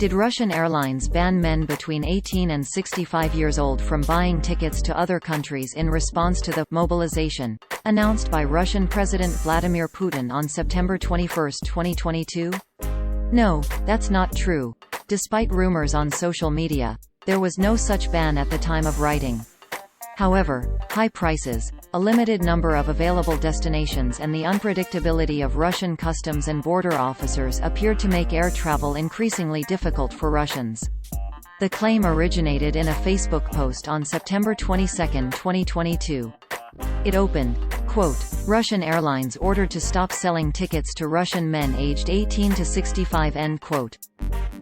Did Russian Airlines ban men between 18 and 65 years old from buying tickets to other countries in response to the mobilization announced by Russian President Vladimir Putin on September 21, 2022? No, that's not true. Despite rumors on social media, there was no such ban at the time of writing. However, high prices, a limited number of available destinations and the unpredictability of Russian customs and border officers appeared to make air travel increasingly difficult for Russians. The claim originated in a Facebook post on September 22, 2022. It opened, quote, "Russian Airlines ordered to stop selling tickets to Russian men aged 18 to 65, end quote.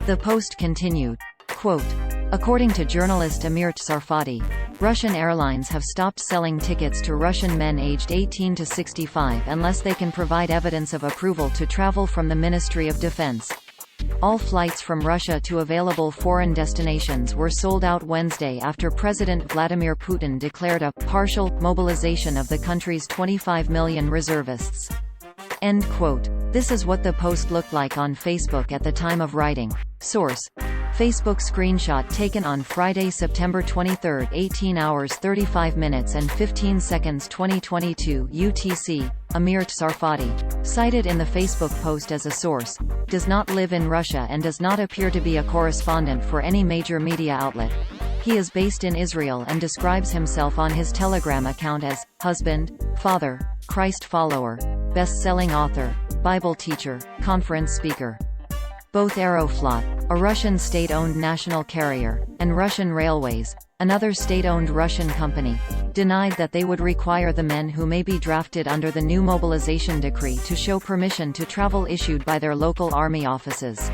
The post continued, quote, "According to journalist Amir Tsarfati, Russian airlines have stopped selling tickets to Russian men aged 18 to 65 unless they can provide evidence of approval to travel from the Ministry of Defense." All flights from Russia to available foreign destinations were sold out Wednesday after President Vladimir Putin declared a partial mobilization of the country's 25 million reservists. End quote. This is what the post looked like on Facebook at the time of writing. Source: Facebook screenshot taken on Friday, September 23, 18 hours 35 minutes and 15 seconds 2022 UTC. Amir Tsarfati, cited in the Facebook post as a source, does not live in Russia and does not appear to be a correspondent for any major media outlet. He is based in Israel and describes himself on his Telegram account as husband, father, Christ follower, best-selling author, Bible teacher, conference speaker. Both Aeroflot, a Russian state-owned national carrier, and Russian Railways, another state-owned Russian company, denied that they would require the men who may be drafted under the new mobilization decree to show permission to travel issued by their local army offices.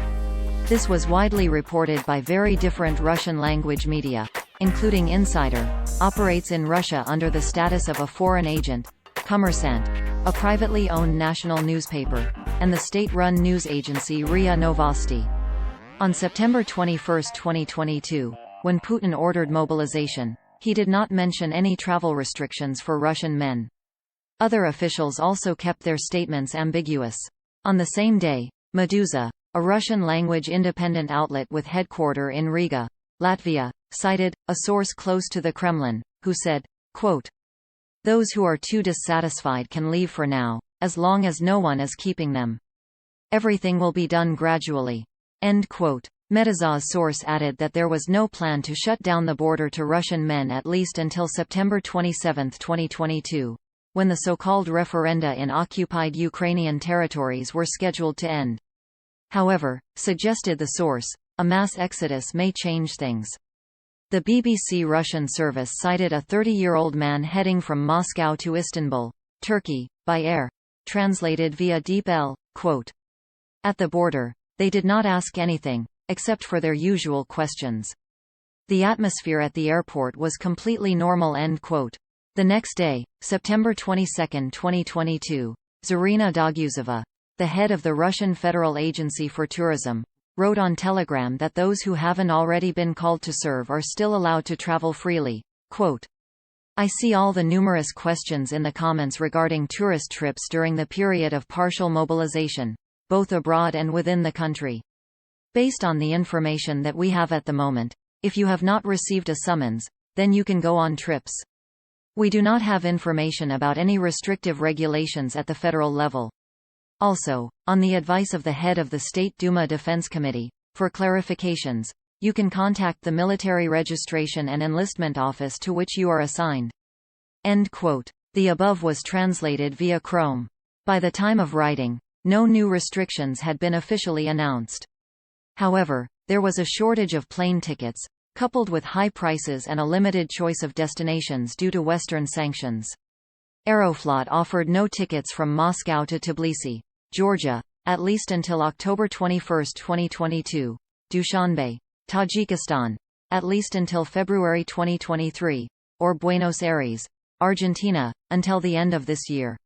This was widely reported by very different Russian-language media, including Insider, operates in Russia under the status of a foreign agent, Kommersant, a privately owned national newspaper, and the state-run news agency RIA Novosti. On September 21, 2022, when Putin ordered mobilization, he did not mention any travel restrictions for Russian men. Other officials also kept their statements ambiguous. On the same day, Meduza, a Russian-language independent outlet with headquarters in Riga, Latvia, cited a source close to the Kremlin, who said, quote, "Those who are too dissatisfied can leave for now, as long as no one is keeping them. Everything will be done gradually." End quote. Meduza's source added that there was no plan to shut down the border to Russian men at least until September 27, 2022, when the so-called referenda in occupied Ukrainian territories were scheduled to end. However, suggested the source, a mass exodus may change things. The BBC Russian service cited a 30-year-old man heading from Moscow to Istanbul, Turkey, by air, translated via DeepL, quote, "At the border, they did not ask anything, except for their usual questions. The atmosphere at the airport was completely normal." End quote. The next day, September 22, 2022, Zarina Doguzova, the head of the Russian Federal Agency for Tourism, wrote on Telegram that those who haven't already been called to serve are still allowed to travel freely. Quote, "I see all the numerous questions in the comments regarding tourist trips during the period of partial mobilization, both abroad and within the country. Based on the information that we have at the moment, if you have not received a summons, then you can go on trips. We do not have information about any restrictive regulations at the federal level." Also, on the advice of the head of the State Duma Defense Committee, for clarifications, you can contact the Military Registration and Enlistment Office to which you are assigned. End quote. The above was translated via Chrome. By the time of writing, no new restrictions had been officially announced. However, there was a shortage of plane tickets, coupled with high prices and a limited choice of destinations due to Western sanctions. Aeroflot offered no tickets from Moscow to Tbilisi, Georgia, at least until October 21, 2022, Dushanbe, Tajikistan, at least until February 2023, or Buenos Aires, Argentina, until the end of this year.